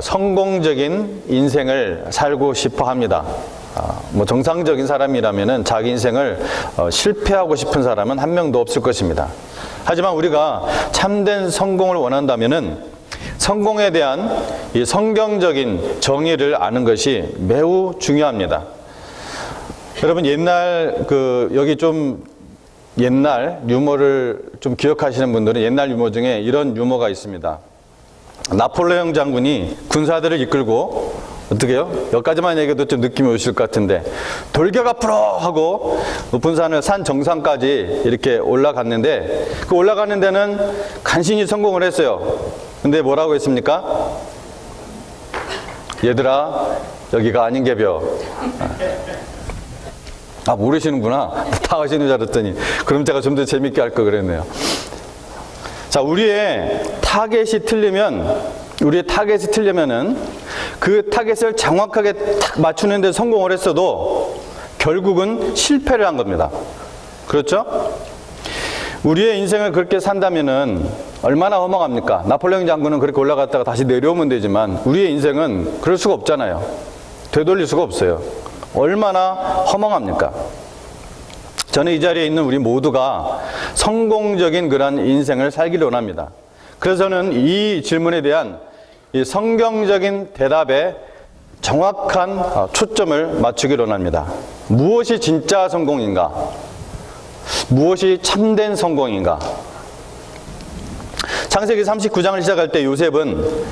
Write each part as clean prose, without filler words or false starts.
성공적인 인생을 살고 싶어 합니다. 정상적인 사람이라면 자기 인생을 실패하고 싶은 사람은 한 명도 없을 것입니다. 하지만 우리가 참된 성공을 원한다면 성공에 대한 이 성경적인 정의를 아는 것이 매우 중요합니다. 여러분 여기 좀 옛날 유머를 좀 기억하시는 분들은 옛날 유머 중에 이런 유머가 있습니다. 나폴레옹 장군이 군사들을 이끌고 어떻게 해요? 여기까지만 얘기해도 좀 느낌이 오실 것 같은데 돌격 앞으로 하고 높은 산을 산 정상까지 이렇게 올라갔는데 그 올라가는 데는 간신히 성공을 했어요. 근데 뭐라고 했습니까? 얘들아 여기가 아닌 게벼. 모르시는구나. 다 아시는 줄 알았더니 그럼 제가 좀 더 재밌게 할 걸 그랬네요. 자, 우리의 타겟이 틀리면은 그 타겟을 정확하게 딱 맞추는 데 성공을 했어도 결국은 실패를 한 겁니다. 그렇죠? 우리의 인생을 그렇게 산다면은 얼마나 허망합니까? 나폴레옹 장군은 그렇게 올라갔다가 다시 내려오면 되지만 우리의 인생은 그럴 수가 없잖아요. 되돌릴 수가 없어요. 얼마나 허망합니까? 저는 이 자리에 있는 우리 모두가 성공적인 그런 인생을 살기를 원합니다. 그래서 저는 이 질문에 대한 이 성경적인 대답에 정확한 초점을 맞추기를 원합니다. 무엇이 진짜 성공인가? 무엇이 참된 성공인가? 창세기 39장을 시작할 때 요셉은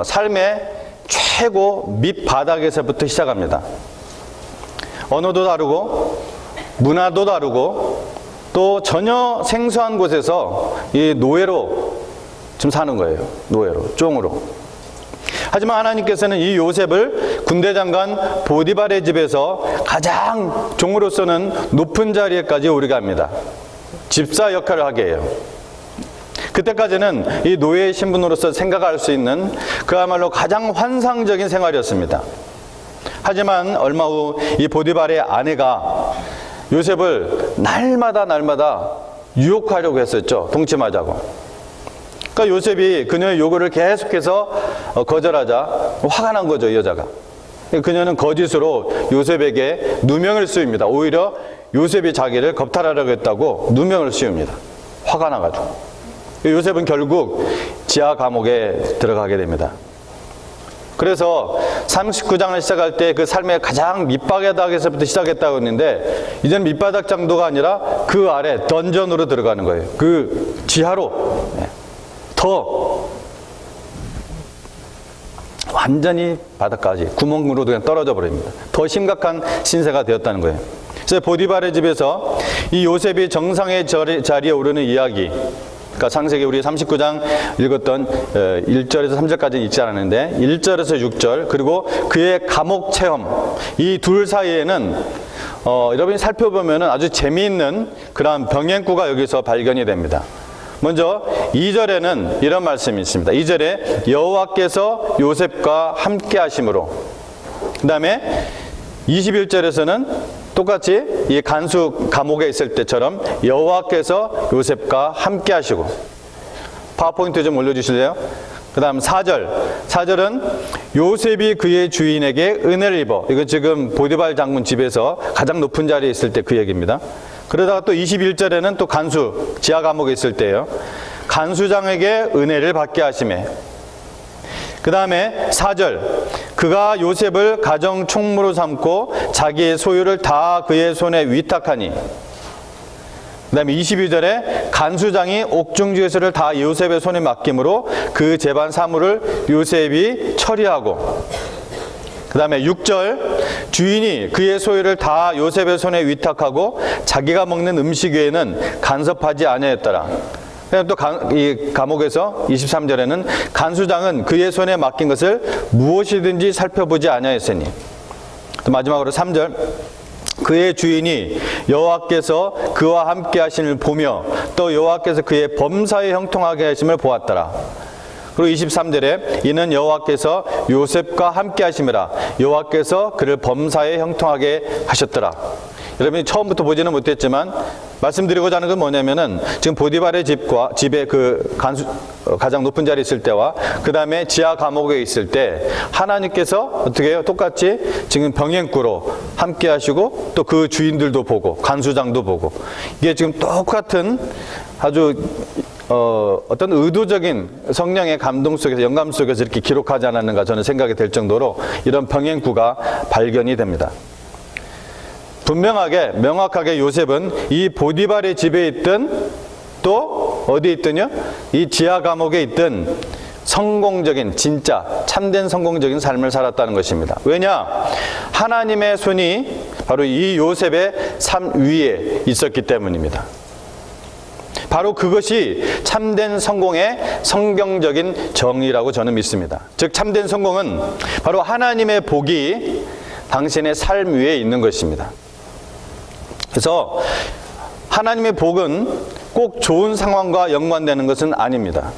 삶의 최고 밑바닥에서부터 시작합니다. 언어도 다르고 문화도 다르고 또 전혀 생소한 곳에서 이 노예로 지금 사는 거예요. 노예로, 종으로. 하지만 하나님께서는 이 요셉을 군대장관 보디발의 집에서 가장 종으로서는 높은 자리에까지 오르게 합니다. 집사 역할을 하게 해요. 그때까지는 이 노예의 신분으로서 생각할 수 있는 그야말로 가장 환상적인 생활이었습니다. 하지만 얼마 후 이 보디발의 아내가 요셉을 날마다 유혹하려고 했었죠. 동침하자고. 그러니까 요셉이 그녀의 요구를 계속해서 거절하자 화가 난 거죠, 이 여자가. 그녀는 거짓으로 요셉에게 누명을 씌웁니다. 오히려 요셉이 자기를 겁탈하려고 했다고 누명을 씌웁니다. 화가 나가지고. 요셉은 결국 지하 감옥에 들어가게 됩니다. 그래서 39장을 시작할 때 그 삶의 가장 밑바닥에서부터 시작했다고 했는데 이제는 밑바닥 정도가 아니라 그 아래 던전으로 들어가는 거예요. 그 지하로 더 완전히 바닥까지 구멍으로 그냥 떨어져 버립니다. 더 심각한 신세가 되었다는 거예요. 그래서 보디발의 집에서 이 요셉이 정상의 자리에 오르는 이야기, 그러니까 창세기 우리 39장 읽었던 1절에서 3절까지 읽지 않았는데 1절에서 6절 그리고 그의 감옥 체험, 이 둘 사이에는 여러분이 살펴보면 아주 재미있는 그런 병행구가 여기서 발견이 됩니다. 먼저 2절에는 이런 말씀이 있습니다. 2절에 여호와께서 요셉과 함께 하심으로, 그 다음에 21절에서는 똑같이 이 간수 감옥에 있을 때처럼 여호와께서 요셉과 함께 하시고, 파워포인트 좀 올려주실래요? 그 다음 4절은 요셉이 그의 주인에게 은혜를 입어. 이건 지금 보디발 장군 집에서 가장 높은 자리에 있을 때 그 얘기입니다. 그러다가 또 21절에는 또 간수, 지하 감옥에 있을 때예요. 간수장에게 은혜를 받게 하시매. 그 다음에 4절, 그가 요셉을 가정 총무로 삼고 자기의 소유를 다 그의 손에 위탁하니. 그 다음에 22절에 간수장이 옥중지회소를 다 요셉의 손에 맡김으로 그 재반 사물을 요셉이 처리하고. 그 다음에 6절, 주인이 그의 소유를 다 요셉의 손에 위탁하고 자기가 먹는 음식 외에는 간섭하지 아니하였더라. 또 이 감옥에서 23절에는 간수장은 그의 손에 맡긴 것을 무엇이든지 살펴보지 아니하였으니. 또 마지막으로 3절, 그의 주인이 여호와께서 그와 함께 하심을 보며 또 여호와께서 그의 범사에 형통하게 하심을 보았더라. 그리고 23절에 이는 여호와께서 요셉과 함께 하심이라 여호와께서 그를 범사에 형통하게 하셨더라. 여러분이 처음부터 보지는 못했지만 말씀드리고자 하는 건 뭐냐면은 지금 보디발의 집에 그 가장 높은 자리에 있을 때와 그 다음에 지하 감옥에 있을 때 하나님께서 어떻게 해요? 똑같이 지금 병행구로 함께 하시고 또 그 주인들도 보고 간수장도 보고 이게 지금 똑같은 아주 어떤 의도적인 성령의 감동 속에서 영감 속에서 이렇게 기록하지 않았는가 저는 생각이 될 정도로 이런 병행구가 발견이 됩니다. 분명하게 명확하게 요셉은 이 보디발의 집에 있든 또 어디에 있든요 이 지하 감옥에 있든 성공적인 진짜 참된 성공적인 삶을 살았다는 것입니다. 왜냐? 하나님의 손이 바로 이 요셉의 삶 위에 있었기 때문입니다. 바로 그것이 참된 성공의 성경적인 정의라고 저는 믿습니다. 즉 참된 성공은 바로 하나님의 복이 당신의 삶 위에 있는 것입니다. 그래서 하나님의 복은 꼭 좋은 상황과 연관되는 것은 아닙니다.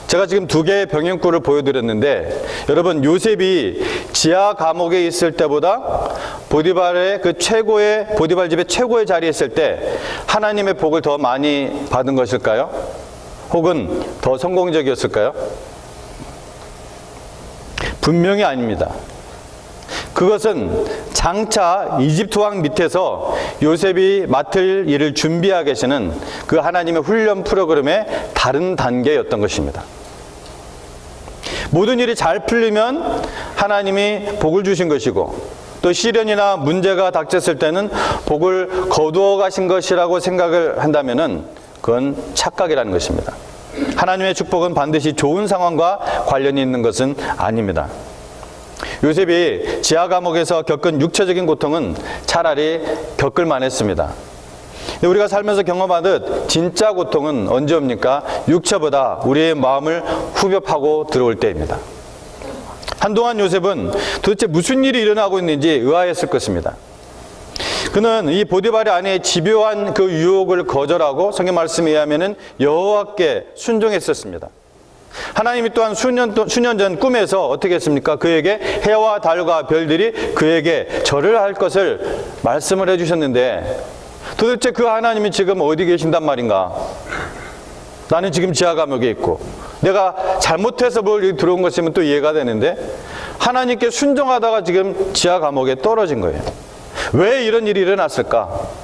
제가 지금 두 개의 병행구를 보여드렸는데 여러분 요셉이 지하 감옥에 있을 때보다 보디발의 보디발 집의 최고의 자리에 있을 때 하나님의 복을 더 많이 받은 것일까요? 혹은 더 성공적이었을까요? 분명히 아닙니다. 그것은 장차 이집트 왕 밑에서 요셉이 맡을 일을 준비하고 계시는 그 하나님의 훈련 프로그램의 다른 단계였던 것입니다. 모든 일이 잘 풀리면 하나님이 복을 주신 것이고 또 시련이나 문제가 닥쳤을 때는 복을 거두어 가신 것이라고 생각을 한다면은 그건 착각이라는 것입니다. 하나님의 축복은 반드시 좋은 상황과 관련이 있는 것은 아닙니다. 요셉이 지하 감옥에서 겪은 육체적인 고통은 차라리 겪을 만했습니다. 우리가 살면서 경험하듯 진짜 고통은 언제 옵니까? 육체보다 우리의 마음을 후벼 파고 들어올 때입니다. 한동안 요셉은 도대체 무슨 일이 일어나고 있는지 의아했을 것입니다. 그는 이 보디발의 아내의 집요한 그 유혹을 거절하고 성경 말씀에 의하면 여호와께 순종했었습니다. 하나님이 또한 수년 전 꿈에서 어떻게 했습니까? 그에게 해와 달과 별들이 그에게 절을 할 것을 말씀을 해주셨는데 도대체 그 하나님이 지금 어디 계신단 말인가? 나는 지금 지하 감옥에 있고 내가 잘못해서 뭘 들어온 것이면 또 이해가 되는데 하나님께 순종하다가 지금 지하 감옥에 떨어진 거예요. 왜 이런 일이 일어났을까?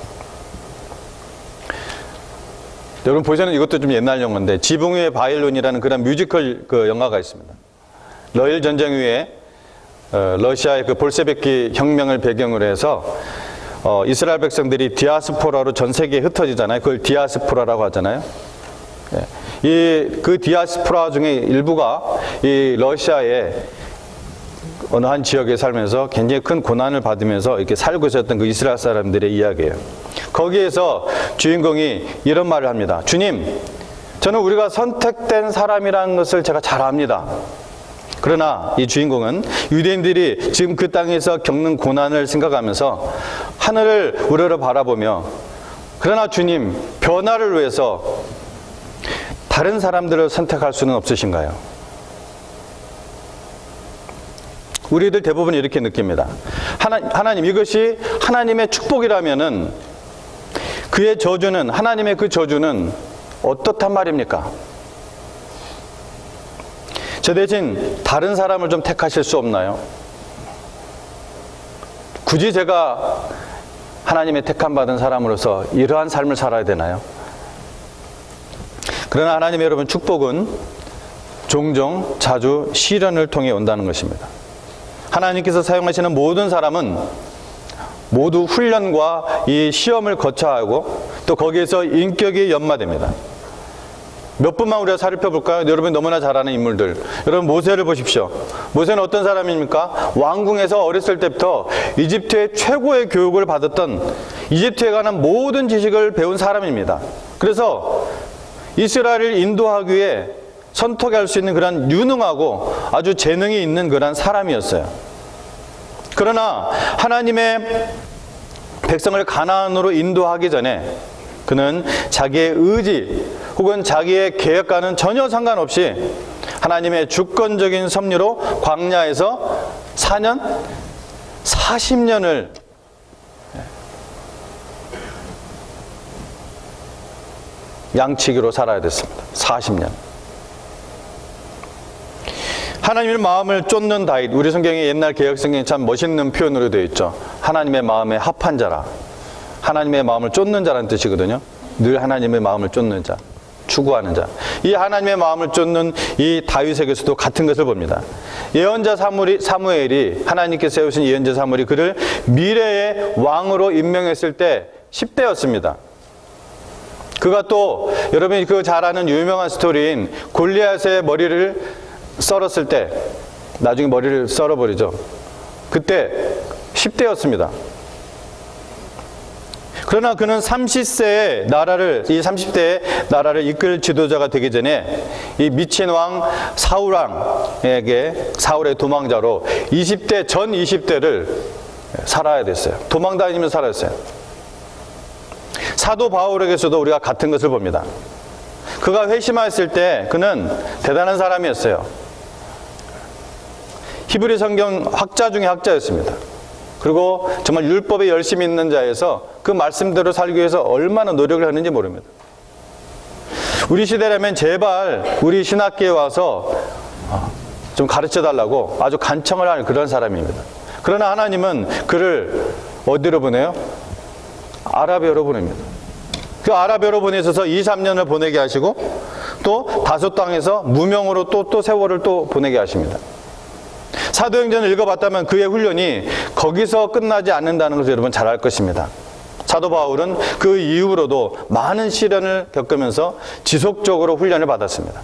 여러분 보시는 이것도 좀 옛날 영화인데 지붕 위의 바빌론이라는 그런 뮤지컬 그 영화가 있습니다. 러일 전쟁 후에 러시아의 그 볼셰비키 혁명을 배경으로 해서 이스라엘 백성들이 디아스포라로 전 세계에 흩어지잖아요. 그걸 디아스포라라고 하잖아요. 그 디아스포라 중에 일부가 이 러시아의 어느 한 지역에 살면서 굉장히 큰 고난을 받으면서 이렇게 살고 있었던 그 이스라엘 사람들의 이야기예요. 거기에서 주인공이 이런 말을 합니다. 주님, 저는 우리가 선택된 사람이라는 것을 제가 잘 압니다. 그러나 이 주인공은 유대인들이 지금 그 땅에서 겪는 고난을 생각하면서 하늘을 우러러 바라보며 그러나 주님, 변화를 위해서 다른 사람들을 선택할 수는 없으신가요? 우리들 대부분 이렇게 느낍니다. 하나님, 이것이 하나님의 축복이라면은 그의 저주는, 하나님의 그 저주는 어떻단 말입니까? 저 대신 다른 사람을 좀 택하실 수 없나요? 굳이 제가 하나님의 택함받은 사람으로서 이러한 삶을 살아야 되나요? 그러나 하나님 여러분, 축복은 종종 자주 시련을 통해 온다는 것입니다. 하나님께서 사용하시는 모든 사람은 모두 훈련과 이 시험을 거쳐야 하고 또 거기에서 인격이 연마됩니다. 몇 분만 우리가 살펴볼까요? 여러분이 너무나 잘 아는 인물들. 여러분 모세를 보십시오. 모세는 어떤 사람입니까? 왕궁에서 어렸을 때부터 이집트의 최고의 교육을 받았던 이집트에 관한 모든 지식을 배운 사람입니다. 그래서 이스라엘을 인도하기 위해 선택할 수 있는 그런 유능하고 아주 재능이 있는 그런 사람이었어요. 그러나 하나님의 백성을 가나안으로 인도하기 전에 그는 자기의 의지 혹은 자기의 계획과는 전혀 상관없이 하나님의 주권적인 섭리로 광야에서 4년, 40년을 양치기로 살아야 됐습니다. 40년. 하나님의 마음을 쫓는 다윗. 우리 성경에 옛날 개혁성경에 참 멋있는 표현으로 되어 있죠. 하나님의 마음에 합한 자라. 하나님의 마음을 쫓는 자라는 뜻이거든요. 늘 하나님의 마음을 쫓는 자, 추구하는 자. 이 하나님의 마음을 쫓는 이 다윗에게서도 같은 것을 봅니다. 예언자 사무엘이 하나님께서 세우신 예언자 사무엘이 그를 미래의 왕으로 임명했을 때 10대였습니다. 그가 또 여러분이 그 잘 아는 유명한 스토리인 골리앗의 머리를 썰었을 때, 나중에 머리를 썰어버리죠. 그때 10대였습니다. 그러나 그는 30세의 나라를, 이 30대의 나라를 이끌 지도자가 되기 전에 이 미친 왕 사울의 도망자로 20대, 전 20대를 살아야 됐어요. 도망 다니면서 살았어요. 사도 바울에게서도 우리가 같은 것을 봅니다. 그가 회심했을 때 그는 대단한 사람이었어요. 히브리 성경 학자 중에 학자였습니다. 그리고 정말 율법에 열심히 있는 자에서 그 말씀대로 살기 위해서 얼마나 노력을 하는지 모릅니다. 우리 시대라면 제발 우리 신학계에 와서 좀 가르쳐 달라고 아주 간청을 할 그런 사람입니다. 그러나 하나님은 그를 어디로 보내요? 아라비아로 보냅니다. 그 아라비아로 보내셔서 2, 3년을 보내게 하시고 또 다소 땅에서 무명으로 또 세월을 또 보내게 하십니다. 사도행전을 읽어봤다면 그의 훈련이 거기서 끝나지 않는다는 것을 여러분 잘 알 것입니다. 사도 바울은 그 이후로도 많은 시련을 겪으면서 지속적으로 훈련을 받았습니다.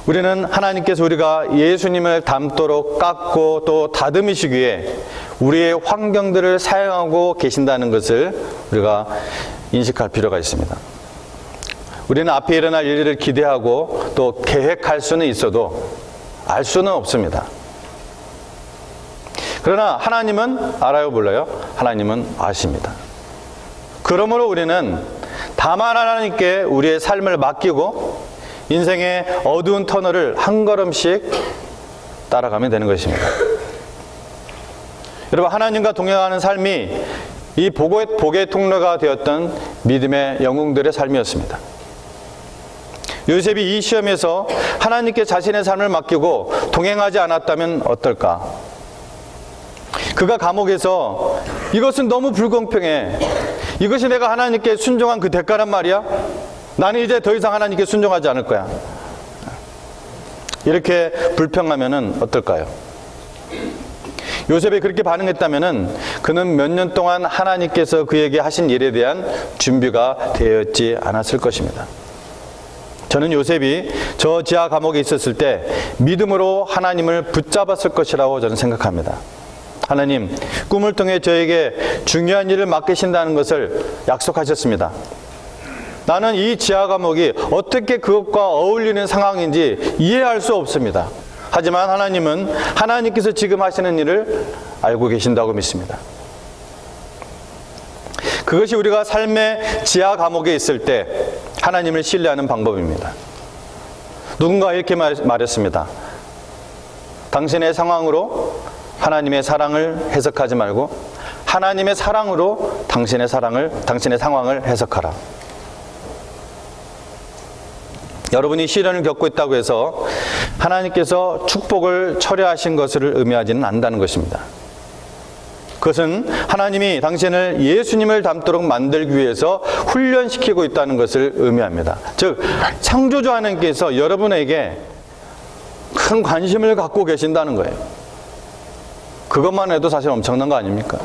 우리는 하나님께서 우리가 예수님을 닮도록 깎고 또 다듬으시기에 우리의 환경들을 사용하고 계신다는 것을 우리가 인식할 필요가 있습니다. 우리는 앞에 일어날 일들을 기대하고 또 계획할 수는 있어도 알 수는 없습니다. 그러나 하나님은 알아요, 몰라요? 하나님은 아십니다. 그러므로 우리는 다만 하나님께 우리의 삶을 맡기고 인생의 어두운 터널을 한 걸음씩 따라가면 되는 것입니다. 여러분, 하나님과 동행하는 삶이 이 복의 통로가 되었던 믿음의 영웅들의 삶이었습니다. 요셉이 이 시험에서 하나님께 자신의 삶을 맡기고 동행하지 않았다면 어떨까? 그가 감옥에서 이것은 너무 불공평해. 이것이 내가 하나님께 순종한 그 대가란 말이야? 나는 이제 더 이상 하나님께 순종하지 않을 거야. 이렇게 불평하면 어떨까요? 요셉이 그렇게 반응했다면 그는 몇 년 동안 하나님께서 그에게 하신 일에 대한 준비가 되었지 않았을 것입니다. 저는 요셉이 저 지하 감옥에 있었을 때 믿음으로 하나님을 붙잡았을 것이라고 저는 생각합니다. 하나님, 꿈을 통해 저에게 중요한 일을 맡기신다는 것을 약속하셨습니다. 나는 이 지하 감옥이 어떻게 그것과 어울리는 상황인지 이해할 수 없습니다. 하지만 하나님은 하나님께서 지금 하시는 일을 알고 계신다고 믿습니다. 그것이 우리가 삶의 지하 감옥에 있을 때 하나님을 신뢰하는 방법입니다. 누군가 이렇게 말했습니다. 당신의 상황으로 하나님의 사랑을 해석하지 말고 하나님의 사랑으로 당신의 상황을 해석하라. 여러분이 시련을 겪고 있다고 해서 하나님께서 축복을 철회하신 것을 의미하지는 않는다는 것입니다. 그것은 하나님이 당신을 예수님을 닮도록 만들기 위해서 훈련시키고 있다는 것을 의미합니다. 즉, 창조주 하나님께서 여러분에게 큰 관심을 갖고 계신다는 거예요. 그것만 해도 사실 엄청난 거 아닙니까?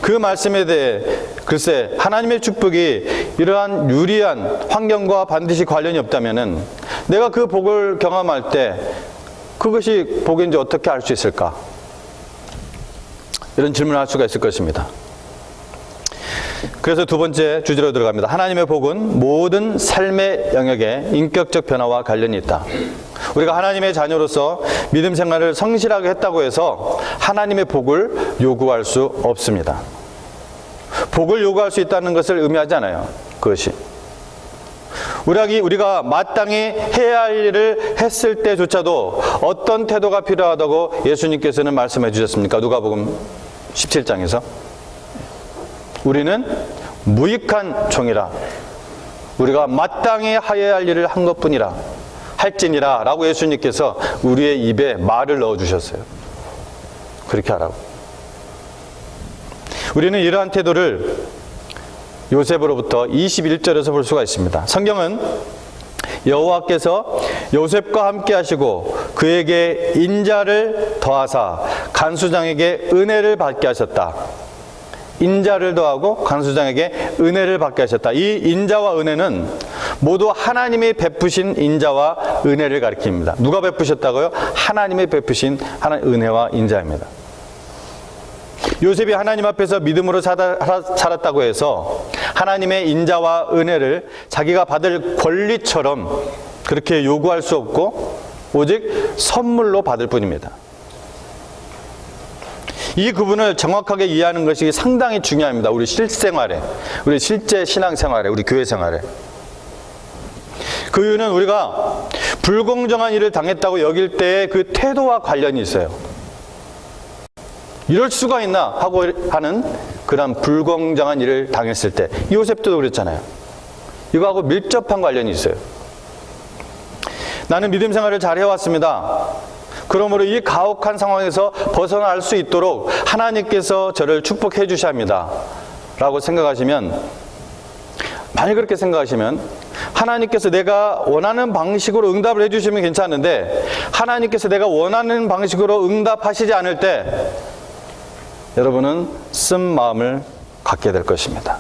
그 말씀에 대해 글쎄 하나님의 축복이 이러한 유리한 환경과 반드시 관련이 없다면은 내가 그 복을 경험할 때 그것이 복인지 어떻게 알 수 있을까? 이런 질문을 할 수가 있을 것입니다. 그래서 두 번째 주제로 들어갑니다. 하나님의 복은 모든 삶의 영역에 인격적 변화와 관련이 있다. 우리가 하나님의 자녀로서 믿음 생활을 성실하게 했다고 해서 하나님의 복을 요구할 수 없습니다. 복을 요구할 수 있다는 것을 의미하지 않아요. 그것이. 우리가 마땅히 해야 할 일을 했을 때조차도 어떤 태도가 필요하다고 예수님께서는 말씀해 주셨습니까? 누가복음 17장에서. 우리는 무익한 종이라. 우리가 마땅히 하여야 할 일을 한 것뿐이라. 할지니라 라고 예수님께서 우리의 입에 말을 넣어주셨어요. 그렇게 하라고. 우리는 이러한 태도를 요셉으로부터 21절에서 볼 수가 있습니다. 성경은 여호와께서 요셉과 함께 하시고 그에게 인자를 더하사 간수장에게 은혜를 받게 하셨다. 인자를 더하고 간수장에게 은혜를 받게 하셨다. 이 인자와 은혜는 모두 하나님이 베푸신 인자와 은혜를 가리킵니다. 누가 베푸셨다고요? 하나님이 베푸신 은혜와 인자입니다. 요셉이 하나님 앞에서 믿음으로 살았다고 해서 하나님의 인자와 은혜를 자기가 받을 권리처럼 그렇게 요구할 수 없고 오직 선물로 받을 뿐입니다. 이 구분을 정확하게 이해하는 것이 상당히 중요합니다. 우리 실생활에, 우리 실제 신앙생활에, 우리 교회생활에. 그 이유는 우리가 불공정한 일을 당했다고 여길 때의 그 태도와 관련이 있어요. 이럴 수가 있나 하고 하는 그런 불공정한 일을 당했을 때, 요셉도 그랬잖아요. 이거하고 밀접한 관련이 있어요. 나는 믿음 생활을 잘 해왔습니다. 그러므로 이 가혹한 상황에서 벗어날 수 있도록 하나님께서 저를 축복해 주셔야 합니다 라고 생각하시면, 만약 그렇게 생각하시면 하나님께서 내가 원하는 방식으로 응답을 해주시면 괜찮은데 하나님께서 내가 원하는 방식으로 응답하시지 않을 때 여러분은 쓴 마음을 갖게 될 것입니다.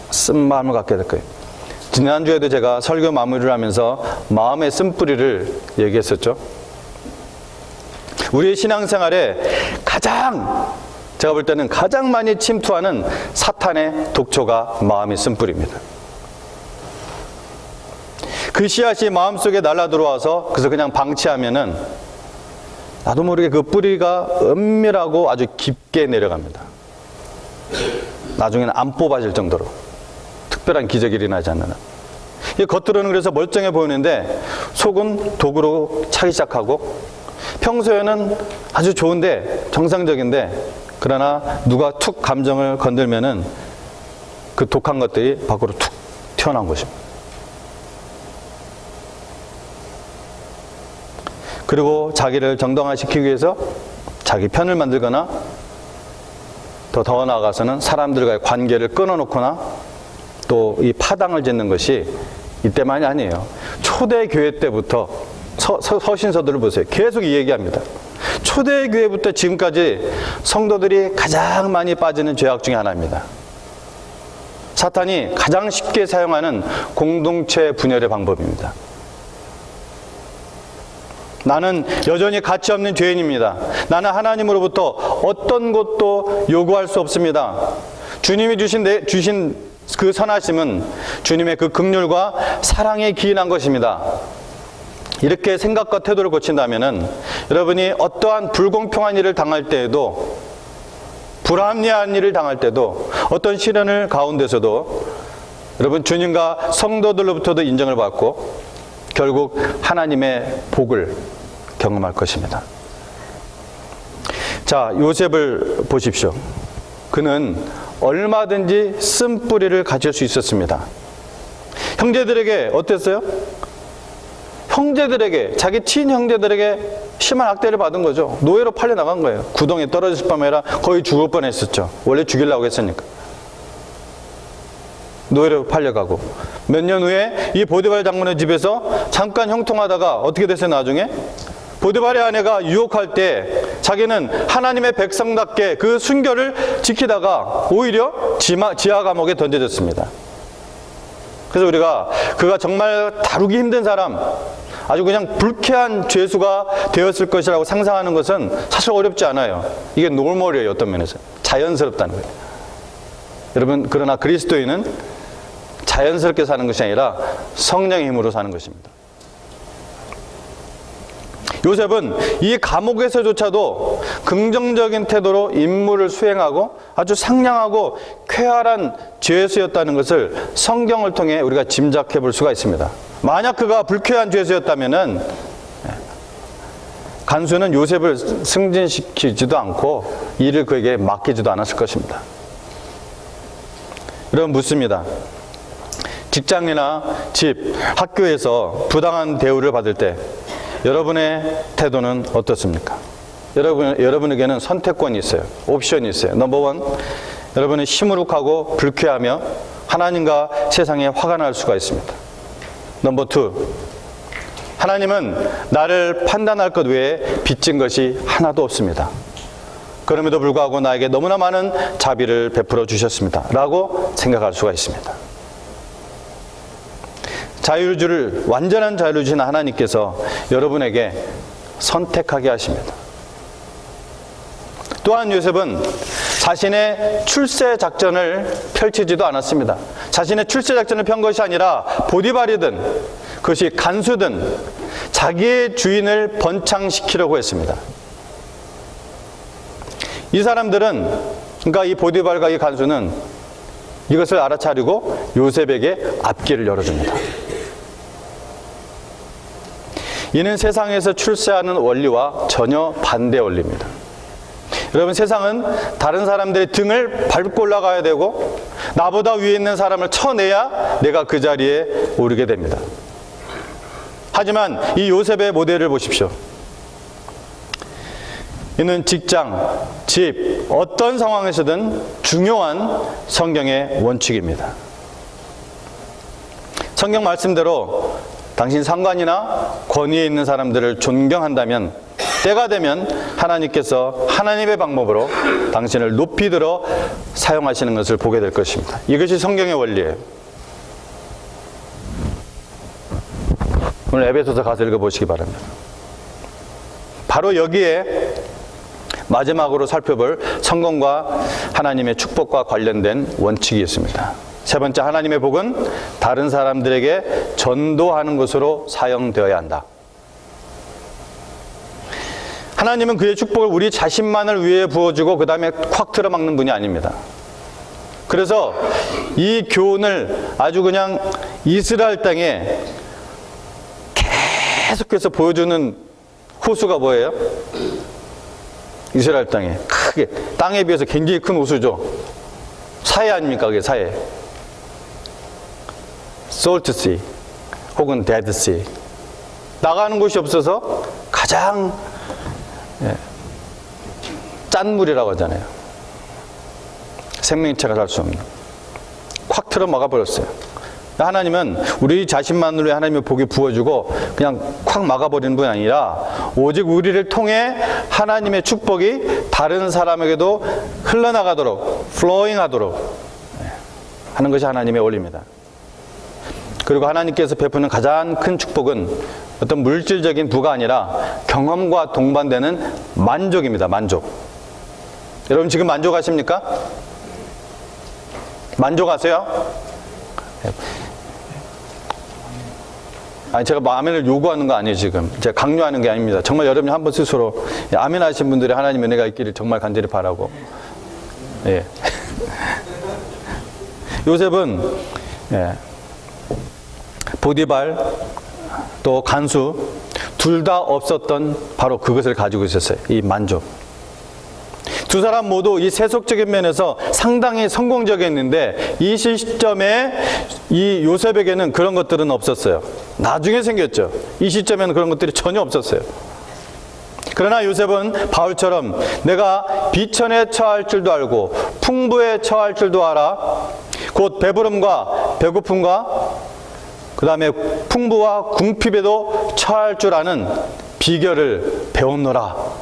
쓴 마음을 갖게 될 거예요. 지난주에도 제가 설교 마무리를 하면서 마음의 쓴뿌리를 얘기했었죠. 우리의 신앙생활에 제가 볼 때는 가장 많이 침투하는 사탄의 독초가 마음의 쓴뿌리입니다. 그 씨앗이 마음속에 날아 들어와서 그래서 그냥 방치하면은 나도 모르게 그 뿌리가 은밀하고 아주 깊게 내려갑니다. 나중에는 안 뽑아질 정도로 특별한 기적이 일어나지 않는 한. 이 겉으로는 그래서 멀쩡해 보이는데 속은 독으로 차기 시작하고 평소에는 아주 좋은데 정상적인데 그러나 누가 툭 감정을 건들면은 그 독한 것들이 밖으로 툭 튀어나온 것입니다. 그리고 자기를 정당화시키기 위해서 자기 편을 만들거나 더 나아가서는 사람들과의 관계를 끊어놓거나 또 이 파당을 짓는 것이 이때만이 아니에요. 초대교회 때부터 서신서들을 보세요. 계속 이 얘기합니다. 초대교회부터 지금까지 성도들이 가장 많이 빠지는 죄악 중에 하나입니다. 사탄이 가장 쉽게 사용하는 공동체 분열의 방법입니다. 나는 여전히 가치 없는 죄인입니다. 나는 하나님으로부터 어떤 것도 요구할 수 없습니다. 주님이 주신 그 선하심은 주님의 그 긍휼과 사랑에 기인한 것입니다. 이렇게 생각과 태도를 고친다면은 여러분이 어떠한 불공평한 일을 당할 때에도, 불합리한 일을 당할 때도, 어떤 시련을 가운데서도 여러분 주님과 성도들로부터도 인정을 받고 결국 하나님의 복을 경험할 것입니다. 자, 요셉을 보십시오. 그는 얼마든지 쓴뿌리를 가질 수 있었습니다. 형제들에게 어땠어요? 형제들에게, 자기 친형제들에게 심한 학대를 받은 거죠. 노예로 팔려나간 거예요. 구덩이에 떨어질 뿐만 아니라 거의 죽을 뻔했었죠. 원래 죽이려고 했으니까. 노예로 팔려가고 몇 년 후에 이 보디발 장군의 집에서 잠깐 형통하다가 어떻게 됐어요? 나중에 보디발의 아내가 유혹할 때 자기는 하나님의 백성답게 그 순결을 지키다가 오히려 지하 감옥에 던져졌습니다. 그래서 우리가 그가 정말 다루기 힘든 사람, 아주 그냥 불쾌한 죄수가 되었을 것이라고 상상하는 것은 사실 어렵지 않아요. 이게 노멀이에요. 어떤 면에서 자연스럽다는 거예요. 여러분, 그러나 그리스도인은 자연스럽게 사는 것이 아니라 성령의 힘으로 사는 것입니다. 요셉은 이 감옥에서조차도 긍정적인 태도로 임무를 수행하고 아주 상냥하고 쾌활한 죄수였다는 것을 성경을 통해 우리가 짐작해 볼 수가 있습니다. 만약 그가 불쾌한 죄수였다면은 간수는 요셉을 승진시키지도 않고 일을 그에게 맡기지도 않았을 것입니다. 여러분 묻습니다. 직장이나 집, 학교에서 부당한 대우를 받을 때 여러분의 태도는 어떻습니까? 여러분에게는 선택권이 있어요. 옵션이 있어요. 넘버 원, 여러분은 시무룩하고 불쾌하며 하나님과 세상에 화가 날 수가 있습니다. 넘버 투, 하나님은 나를 판단할 것 외에 빚진 것이 하나도 없습니다. 그럼에도 불구하고 나에게 너무나 많은 자비를 베풀어 주셨습니다. 라고 생각할 수가 있습니다. 자유를, 완전한 자유를 주신 하나님께서 여러분에게 선택하게 하십니다. 또한 요셉은 자신의 출세 작전을 펼치지도 않았습니다. 자신의 출세 작전을 편 것이 아니라 보디발이든 그것이 간수든 자기의 주인을 번창시키려고 했습니다. 이 사람들은, 그러니까 이 보디발과 이 간수는 이것을 알아차리고 요셉에게 앞길을 열어줍니다. 이는 세상에서 출세하는 원리와 전혀 반대 원리입니다. 여러분, 세상은 다른 사람들의 등을 밟고 올라가야 되고 나보다 위에 있는 사람을 쳐내야 내가 그 자리에 오르게 됩니다. 하지만 이 요셉의 모델을 보십시오. 이는 직장, 집, 어떤 상황에서든 중요한 성경의 원칙입니다. 성경 말씀대로 당신 상관이나 권위에 있는 사람들을 존경한다면 때가 되면 하나님께서 하나님의 방법으로 당신을 높이 들어 사용하시는 것을 보게 될 것입니다. 이것이 성경의 원리예요. 오늘 에베소서 가서 읽어보시기 바랍니다. 바로 여기에 마지막으로 살펴볼 성공과 하나님의 축복과 관련된 원칙이 있습니다. 세 번째, 하나님의 복은 다른 사람들에게 전도하는 것으로 사용되어야 한다. 하나님은 그의 축복을 우리 자신만을 위해 부어주고 그 다음에 콱 틀어막는 분이 아닙니다. 그래서 이 교훈을 아주 그냥 이스라엘 땅에 계속해서 보여주는 호수가 뭐예요? 이스라엘 땅에 크게, 땅에 비해서 굉장히 큰 호수죠. 사해 아닙니까? 그게 사해. Salt Sea 혹은 Dead Sea. 나가는 곳이 없어서 가장 짠 물이라고 하잖아요. 생명체가 살 수 없는. 콱 틀어 막아버렸어요. 하나님은 우리 자신만으로 하나님의 복이 부어주고 그냥 콱 막아버리는 분이 아니라 오직 우리를 통해 하나님의 축복이 다른 사람에게도 흘러나가도록, flowing 하도록 하는 것이 하나님의 원리입니다. 그리고 하나님께서 베푸는 가장 큰 축복은 어떤 물질적인 부가 아니라 경험과 동반되는 만족입니다. 만족. 여러분 지금 만족하십니까? 만족하세요? 아니, 제가 아멘을 요구하는 거 아니에요, 지금. 제가 강요하는 게 아닙니다. 정말 여러분이 한번 스스로 아멘 하신 분들이 하나님의 은혜가 있기를 정말 간절히 바라고. 예. 요셉은, 예. 보디발, 또 간수, 둘 다 없었던 바로 그것을 가지고 있었어요. 이 만족. 두 사람 모두 이 세속적인 면에서 상당히 성공적이었는데 이 시점에 이 요셉에게는 그런 것들은 없었어요. 나중에 생겼죠. 이 시점에는 그런 것들이 전혀 없었어요. 그러나 요셉은 바울처럼 내가 비천에 처할 줄도 알고 풍부에 처할 줄도 알아. 곧 배부름과 배고픔과 그 다음에 풍부와 궁핍에도 처할 줄 아는 비결을 배웠노라.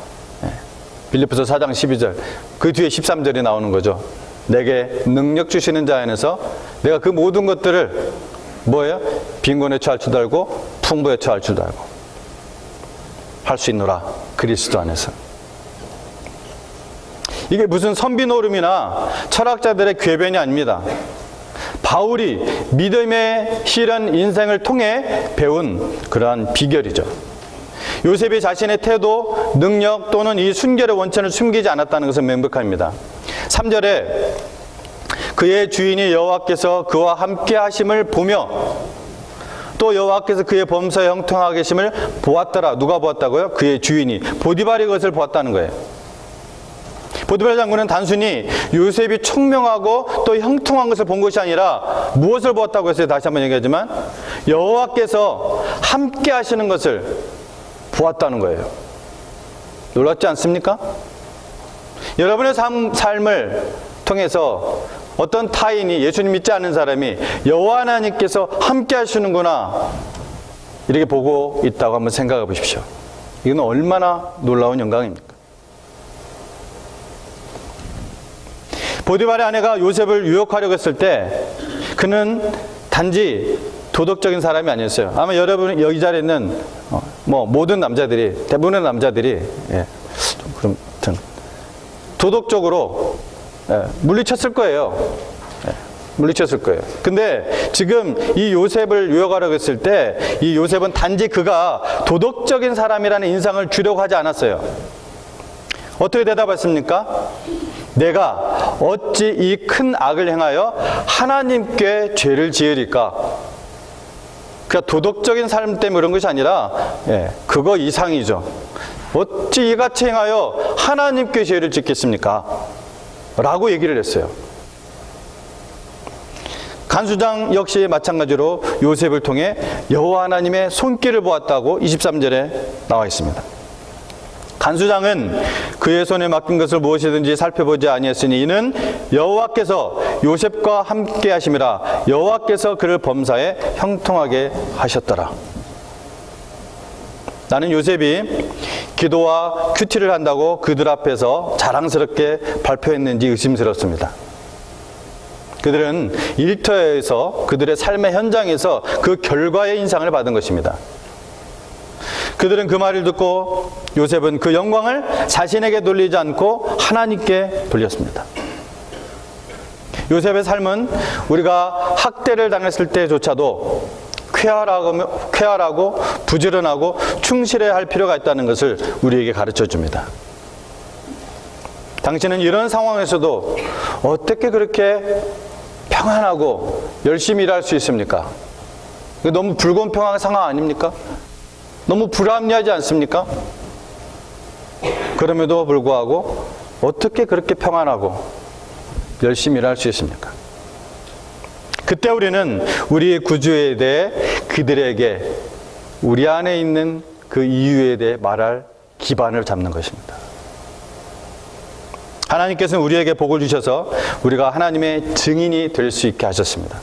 빌립보서 4장 12절, 그 뒤에 13절이 나오는 거죠. 내게 능력 주시는 자 안에서 내가 그 모든 것들을 뭐예요? 빈곤에 처할 줄도 알고 풍부에 처할 줄도 알고 할 수 있노라. 그리스도 안에서. 이게 무슨 선비노름이나 철학자들의 궤변이 아닙니다. 바울이 믿음의 실현 인생을 통해 배운 그러한 비결이죠. 요셉이 자신의 태도, 능력 또는 이 순결의 원천을 숨기지 않았다는 것은 명백합니다. 3절에 그의 주인이 여호와께서 그와 함께 하심을 보며 또 여호와께서 그의 범사에 형통하게 계심을 보았더라. 누가 보았다고요? 그의 주인이. 보디발이 그것을 보았다는 거예요. 보디발 장군은 단순히 요셉이 총명하고 또 형통한 것을 본 것이 아니라 무엇을 보았다고 했어요? 다시 한번 얘기하지만 여호와께서 함께 하시는 것을 보았다는 거예요. 놀랍지 않습니까? 여러분의 삶을 통해서 어떤 타인이, 예수님 믿지 않는 사람이 여호와 하나님께서 함께 하시는구나 이렇게 보고 있다고 한번 생각해 보십시오. 이건 얼마나 놀라운 영광입니까? 보디발의 아내가 요셉을 유혹하려고 했을 때 그는 단지 도덕적인 사람이 아니었어요. 아마 여러분 여기 자리에 있는 모든 남자들이, 대부분의 남자들이 좀 도덕적으로 물리쳤을 거예요. 물리쳤을 거예요. 근데 지금 이 요셉을 유혹하려고 했을 때 이 요셉은 단지 그가 도덕적인 사람이라는 인상을 주려고 하지 않았어요. 어떻게 대답했습니까? 내가 어찌 이 큰 악을 행하여 하나님께 죄를 지으리까? 그러니까 도덕적인 삶 때문에 그런 것이 아니라 그거 이상이죠. 어찌 이같이 행하여 하나님께 죄를 짓겠습니까? 라고 얘기를 했어요. 간수장 역시 마찬가지로 요셉을 통해 여호와 하나님의 손길을 보았다고 23절에 나와 있습니다. 간수장은 그의 손에 맡긴 것을 무엇이든지 살펴보지 아니했으니 이는 여호와께서 요셉과 함께 하심이라 여호와께서 그를 범사에 형통하게 하셨더라. 나는 요셉이 기도와 큐티를 한다고 그들 앞에서 자랑스럽게 발표했는지 의심스럽습니다. 그들은 일터에서 그들의 삶의 현장에서 그 결과의 인상을 받은 것입니다. 그들은 그 말을 듣고 요셉은 그 영광을 자신에게 돌리지 않고 하나님께 돌렸습니다. 요셉의 삶은 우리가 학대를 당했을 때조차도 쾌활하고 부지런하고 충실해야 할 필요가 있다는 것을 우리에게 가르쳐 줍니다. 당신은 이런 상황에서도 어떻게 그렇게 평안하고 열심히 일할 수 있습니까? 너무 불공평한 상황 아닙니까? 너무 불합리하지 않습니까? 그럼에도 불구하고 어떻게 그렇게 평안하고 열심히 일할 수 있습니까? 그때 우리는 우리의 구주에 대해 그들에게 우리 안에 있는 그 이유에 대해 말할 기반을 잡는 것입니다. 하나님께서는 우리에게 복을 주셔서 우리가 하나님의 증인이 될 수 있게 하셨습니다.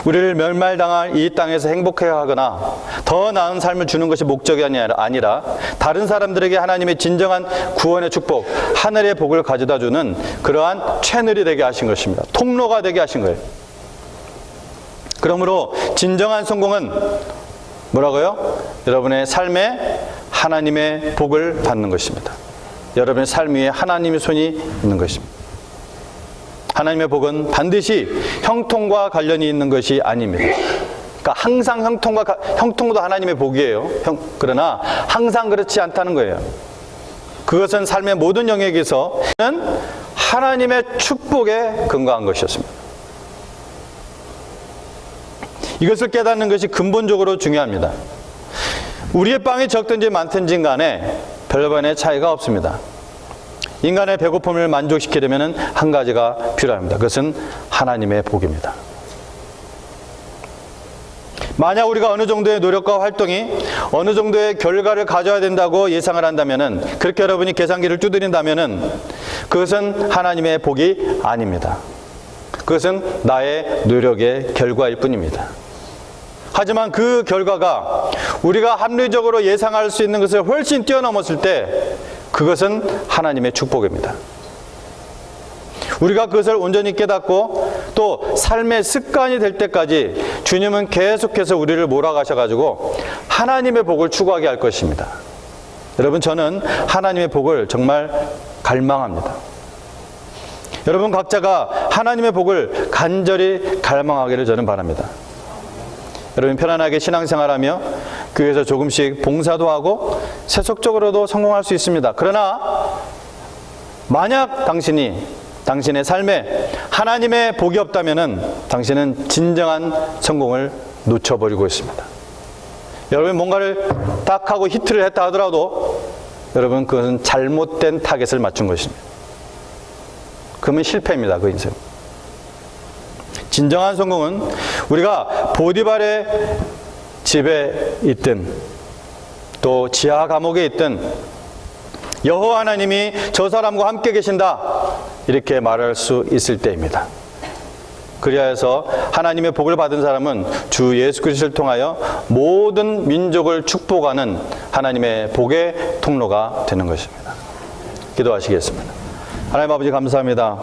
우리를 멸말당할 이 땅에서 행복해하거나 더 나은 삶을 주는 것이 목적이 아니라 다른 사람들에게 하나님의 진정한 구원의 축복, 하늘의 복을 가져다 주는 그러한 채널이 되게 하신 것입니다. 통로가 되게 하신 거예요. 그러므로 진정한 성공은 뭐라고요? 여러분의 삶에 하나님의 복을 받는 것입니다. 여러분의 삶 위에 하나님의 손이 있는 것입니다. 하나님의 복은 반드시 형통과 관련이 있는 것이 아닙니다. 그러니까 항상 형통도 하나님의 복이에요. 그러나 항상 그렇지 않다는 거예요. 그것은 삶의 모든 영역에서는 하나님의 축복에 근거한 것이었습니다. 이것을 깨닫는 것이 근본적으로 중요합니다. 우리의 빵이 적든지 많든지 간에 별반의 차이가 없습니다. 인간의 배고픔을 만족시키려면 한 가지가 필요합니다. 그것은 하나님의 복입니다. 만약 우리가 어느 정도의 노력과 활동이 어느 정도의 결과를 가져야 된다고 예상을 한다면, 그렇게 여러분이 계산기를 두드린다면 그것은 하나님의 복이 아닙니다. 그것은 나의 노력의 결과일 뿐입니다. 하지만 그 결과가 우리가 합리적으로 예상할 수 있는 것을 훨씬 뛰어넘었을 때 그것은 하나님의 축복입니다. 우리가 그것을 온전히 깨닫고 또 삶의 습관이 될 때까지 주님은 계속해서 우리를 몰아가셔가지고 하나님의 복을 추구하게 할 것입니다. 여러분, 저는 하나님의 복을 정말 갈망합니다. 여러분 각자가 하나님의 복을 간절히 갈망하기를 저는 바랍니다. 여러분 편안하게 신앙생활하며 교회에서 조금씩 봉사도 하고 세속적으로도 성공할 수 있습니다. 그러나 만약 당신의 삶에 하나님의 복이 없다면 당신은 진정한 성공을 놓쳐버리고 있습니다. 여러분 뭔가를 딱 하고 히트를 했다 하더라도 여러분 그것은 잘못된 타겟을 맞춘 것입니다. 그러면 실패입니다. 그 인생. 진정한 성공은 우리가 보디발의 집에 있든 또 지하 감옥에 있든 여호와 하나님이 저 사람과 함께 계신다 이렇게 말할 수 있을 때입니다. 그리하여서 하나님의 복을 받은 사람은 주 예수 그리스도를 통하여 모든 민족을 축복하는 하나님의 복의 통로가 되는 것입니다. 기도하시겠습니다. 하나님 아버지 감사합니다.